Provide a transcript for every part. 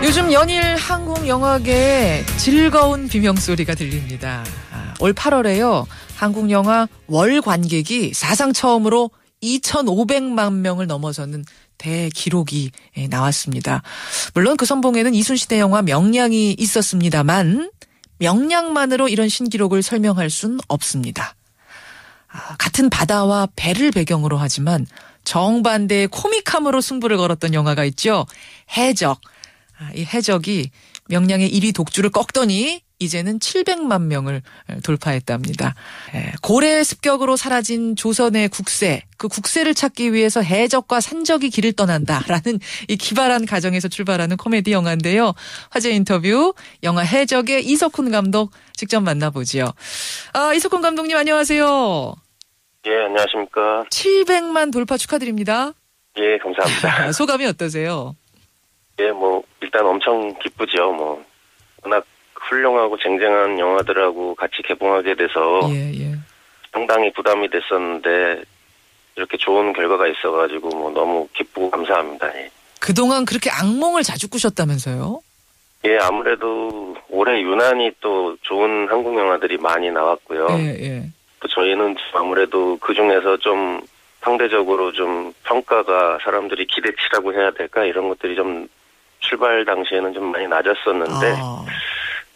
요즘 연일 한국 영화계에 즐거운 비명소리가 들립니다. 올 8월에요. 한국 영화 월 관객이 사상 처음으로 2,500만 명을 넘어서는 대기록이 나왔습니다. 물론 그 선봉에는 이순신의 영화 명량이 있었습니다만 명량만으로 이런 신기록을 설명할 순 없습니다. 같은 바다와 배를 배경으로 하지만 정반대의 코믹함으로 승부를 걸었던 영화가 있죠. 해적. 이 해적이 명량의 1위 독주를 꺾더니 이제는 700만 명을 돌파했답니다. 고래의 습격으로 사라진 조선의 국세, 그 국세를 찾기 위해서 해적과 산적이 길을 떠난다라는 이 기발한 가정에서 출발하는 코미디 영화인데요. 화제 인터뷰 영화 해적의 이석훈 감독 직접 만나보죠. 이석훈 감독님 안녕하세요. 예, 안녕하십니까. 700만 돌파 축하드립니다. 예, 감사합니다. 소감이 어떠세요? 예, 일단 엄청 기쁘죠. 워낙 훌륭하고 쟁쟁한 영화들하고 같이 개봉하게 돼서 상당히 부담이 됐었는데 이렇게 좋은 결과가 있어가지고 너무 기쁘고 감사합니다. 예. 그동안 그렇게 악몽을 자주 꾸셨다면서요? 예, 아무래도 올해 유난히 또 좋은 한국 영화들이 많이 나왔고요. 또 저희는 아무래도 그 중에서 좀 상대적으로 좀 평가가 사람들이 기대치라고 해야 될까 이런 것들이 좀 출발 당시에는 좀 많이 낮았었는데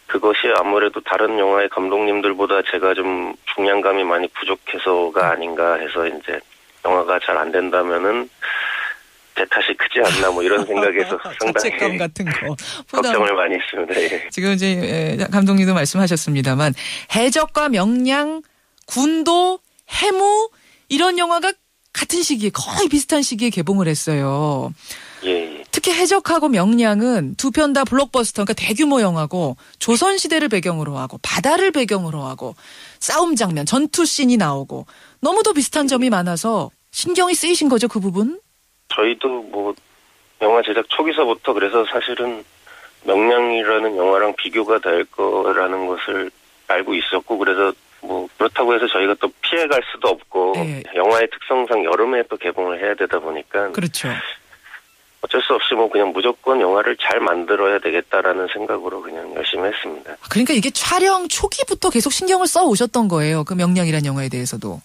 그것이 아무래도 다른 영화의 감독님들보다 제가 좀 중량감이 많이 부족해서가 아닌가 해서 이제 영화가 잘 안 된다면은 제 탓이 크지 않나 이런 생각에서 상당히 자책감 같은 거 걱정을 많이 했습니다. 예. 지금 이제 감독님도 말씀하셨습니다만 해적과 명량, 군도, 해무 이런 영화가 같은 시기에 거의 비슷한 시기에 개봉을 했어요. 예. 특히 해적하고 명량은 두 편 다 블록버스터, 그러니까 대규모 영화고 조선시대를 배경으로 하고 바다를 배경으로 하고 싸움 장면, 전투 씬이 나오고 너무도 비슷한 점이 많아서 신경이 쓰이신 거죠, 그 부분? 저희도 영화 제작 초기서부터 그래서 사실은 명량이라는 영화랑 비교가 될 거라는 것을 알고 있었고 그래서 그렇다고 해서 저희가 또 피해갈 수도 없고 영화의 특성상 여름에 또 개봉을 해야 되다 보니까 그렇죠. 어쩔 수 없이 그냥 무조건 영화를 잘 만들어야 되겠다라는 생각으로 그냥 열심히 했습니다. 그러니까 이게 촬영 초기부터 계속 신경을 써 오셨던 거예요. 그 명량이라는 영화에 대해서도.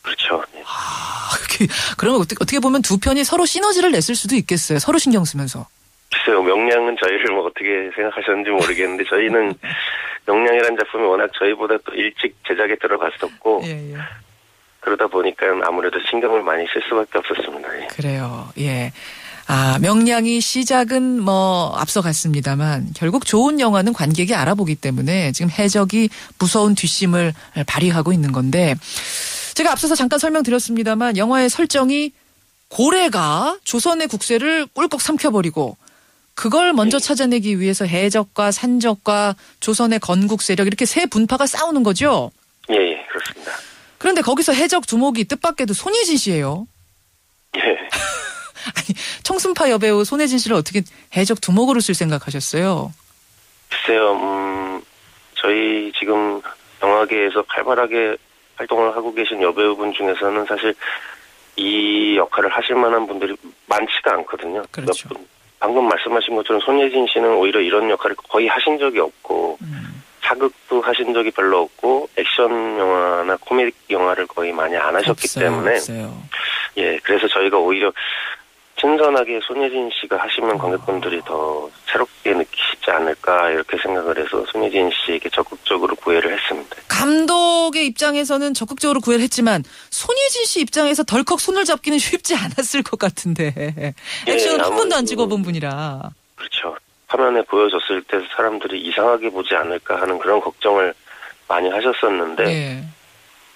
그렇죠. 네. 그러면 어떻게 보면 두 편이 서로 시너지를 냈을 수도 있겠어요. 서로 신경 쓰면서. 글쎄요. 명량은 저희를 어떻게 생각하셨는지 모르겠는데 저희는 명량이라는 작품이 워낙 저희보다 또 일찍 제작에 들어갔었고 그러다 보니까 아무래도 신경을 많이 쓸 수밖에 없었습니다. 예. 그래요. 예. 명량이 시작은 앞서갔습니다만 결국 좋은 영화는 관객이 알아보기 때문에 지금 해적이 무서운 뒷심을 발휘하고 있는 건데 제가 앞서서 잠깐 설명드렸습니다만 영화의 설정이 고래가 조선의 국세를 꿀꺽 삼켜버리고 그걸 먼저 찾아내기 위해서 해적과 산적과 조선의 건국 세력 이렇게 세 분파가 싸우는 거죠? 예, 그렇습니다. 그런데 거기서 해적 두목이 뜻밖에도 손예진 씨예요. 예. 아니, 청순파 여배우 손예진 씨를 어떻게 해적 두목으로 쓸 생각하셨어요? 글쎄요, 저희 지금 영화계에서 활발하게 활동을 하고 계신 여배우분 중에서는 사실 이 역할을 하실 만한 분들이 많지가 않거든요. 그렇죠. 방금 말씀하신 것처럼 손예진 씨는 오히려 이런 역할을 거의 하신 적이 없고 사극도 하신 적이 별로 없고 액션 영화나 코미디 영화를 거의 많이 안 하셨기 때문에 예, 그래서 저희가 오히려 신선하게 손예진 씨가 하시면 관객분들이 더 새롭게 느끼시지 않을까 이렇게 생각을 해서 손예진 씨에게 적극적으로 구애를 했습니다. 감독의 입장에서는 적극적으로 구애를 했지만 손예진 씨 입장에서 덜컥 손을 잡기는 쉽지 않았을 것 같은데 액션을 한 번도 안 찍어본 분이라. 그렇죠. 화면에 보여줬을 때 사람들이 이상하게 보지 않을까 하는 그런 걱정을 많이 하셨었는데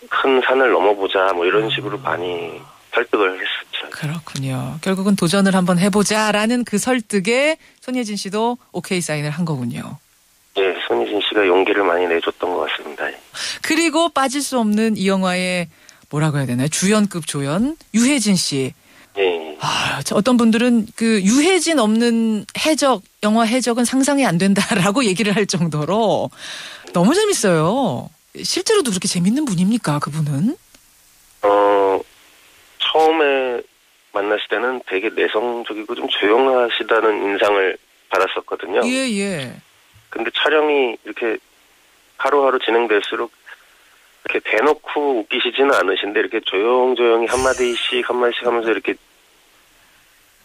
큰 산을 넘어보자 이런 식으로 많이 설득을 했었죠. 그렇군요. 결국은 도전을 한번 해보자라는 그 설득에 손예진 씨도 오케이 사인을 한 거군요. 네, 손예진 씨가 용기를 많이 내줬던 것 같습니다. 그리고 빠질 수 없는 이 영화의 뭐라고 해야 되나요? 주연급 조연 유해진 씨. 예. 어떤 분들은 그 유해진 없는 해적, 영화 해적은 상상이 안 된다라고 얘기를 할 정도로 너무 재밌어요. 실제로도 그렇게 재밌는 분입니까, 그분은? 처음에 만났을 때는 되게 내성적이고 좀 조용하시다는 인상을 받았었거든요. 예. 근데 촬영이 이렇게 하루하루 진행될수록 이렇게 대놓고 웃기시지는 않으신데 이렇게 조용조용히 한마디씩 하면서 이렇게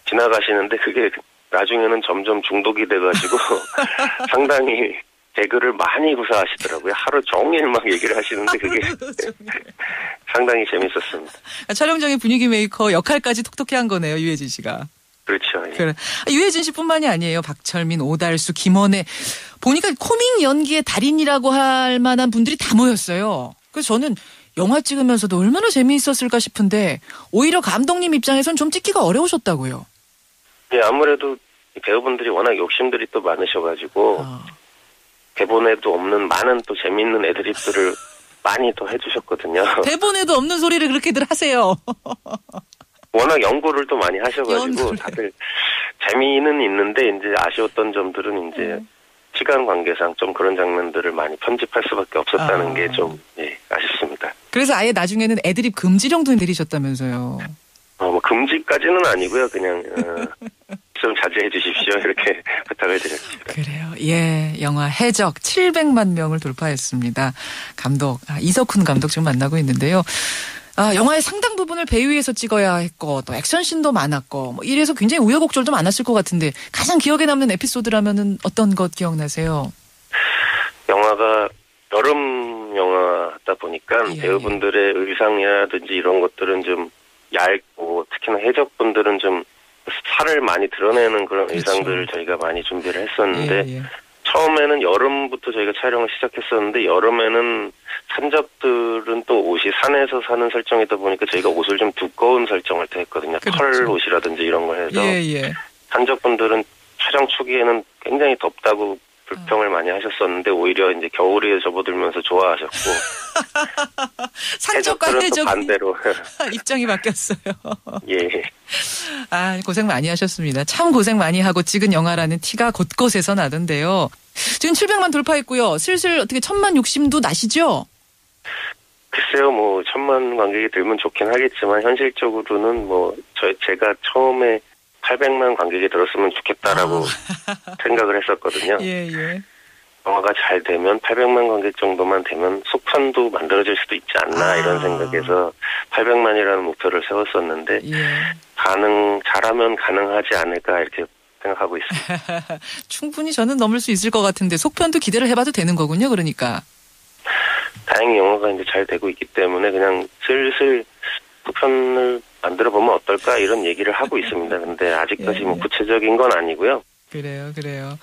지나가시는데 그게 나중에는 점점 중독이 돼가지고 상당히 개그를 많이 구사하시더라고요. 하루 종일 막 얘기를 하시는데 그게 상당히 재밌었습니다. 촬영장의 분위기 메이커 역할까지 톡톡히 한 거네요, 유해진 씨가. 그렇죠. 예. 그래. 유해진 씨뿐만이 아니에요. 박철민, 오달수, 김원혜. 보니까 코믹 연기의 달인이라고 할 만한 분들이 다 모였어요. 그래서 저는 영화 찍으면서도 얼마나 재미있었을까 싶은데 오히려 감독님 입장에선 좀 찍기가 어려우셨다고요. 예, 아무래도 배우분들이 워낙 욕심들이 또 많으셔가지고 대본에도 없는 많은 또 재미있는 애드립들을 많이 또 해주셨거든요. 대본에도 없는 소리를 그렇게들 하세요. 워낙 연구를 또 많이 하셔가지고 다들 재미는 있는데 이제 아쉬웠던 점들은 이제 시간 관계상 좀 그런 장면들을 많이 편집할 수밖에 없었다는 게 좀 아쉽습니다. 그래서 아예 나중에는 애드립 금지령도 내리셨다면서요. 뭐 금지까지는 아니고요. 그냥 좀 자제해 주십시오. 이렇게 부탁을 드렸죠. 그래요. 예, 영화 해적 700만 명을 돌파했습니다. 감독 이석훈 감독 지금 만나고 있는데요. 영화의 상당 부분을 배 위에서 찍어야 했고 또 액션씬도 많았고 뭐 이래서 굉장히 우여곡절도 많았을 것 같은데 가장 기억에 남는 에피소드라면은 어떤 것 기억나세요? 영화가 여름 영화다 보니까 배우분들의 의상이라든지 이런 것들은 좀 얇고 특히나 해적분들은 좀 살을 많이 드러내는 그런 의상들을 저희가 많이 준비를 했었는데 처음에는 여름부터 저희가 촬영을 시작했었는데 여름에는 산적들은 또 옷이 산에서 사는 설정이다 보니까 저희가 옷을 좀 두꺼운 설정을 또 했거든요. 털 옷이라든지 이런 걸 해서 산적분들은 촬영 초기에는 굉장히 덥다고 불평을 많이 하셨었는데 오히려 이제 겨울에 접어들면서 좋아하셨고 산적과 해적 반대로 입장이 바뀌었어요. 예. 고생 많이 하셨습니다. 참 고생 많이 하고 찍은 영화라는 티가 곳곳에서 나던데요. 지금 700만 돌파했고요. 슬슬 어떻게 1000만 욕심도 나시죠? 글쎄요, 뭐 1000만 관객이 들면 좋긴 하겠지만 현실적으로는 뭐 제가 처음에 800만 관객이 들었으면 좋겠다라고 생각을 했었거든요. 예. 영화가 잘 되면 800만 관객 정도만 되면 속편도 만들어질 수도 있지 않나 이런 생각에서 800만이라는 목표를 세웠었는데 잘하면 가능하지 않을까 이렇게 생각하고 있습니다. 충분히 저는 넘을 수 있을 것 같은데 속편도 기대를 해봐도 되는 거군요. 그러니까. 다행히 영화가 이제 잘 되고 있기 때문에 그냥 슬슬 속편을 만들어 보면 어떨까 이런 얘기를 하고 있습니다. 근데 아직까지 뭐 구체적인 건 아니고요. 그래요.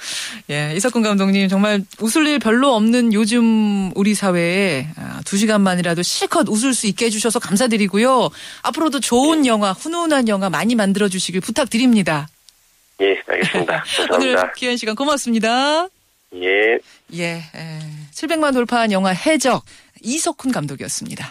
예, 이석훈 감독님 정말 웃을 일 별로 없는 요즘 우리 사회에 2시간만이라도 실컷 웃을 수 있게 해주셔서 감사드리고요. 앞으로도 좋은 영화, 훈훈한 영화 많이 만들어주시길 부탁드립니다. 예, 알겠습니다. 감사합니다. 오늘 귀한 시간 고맙습니다. 예. 700만 돌파한 영화 해적 이석훈 감독이었습니다.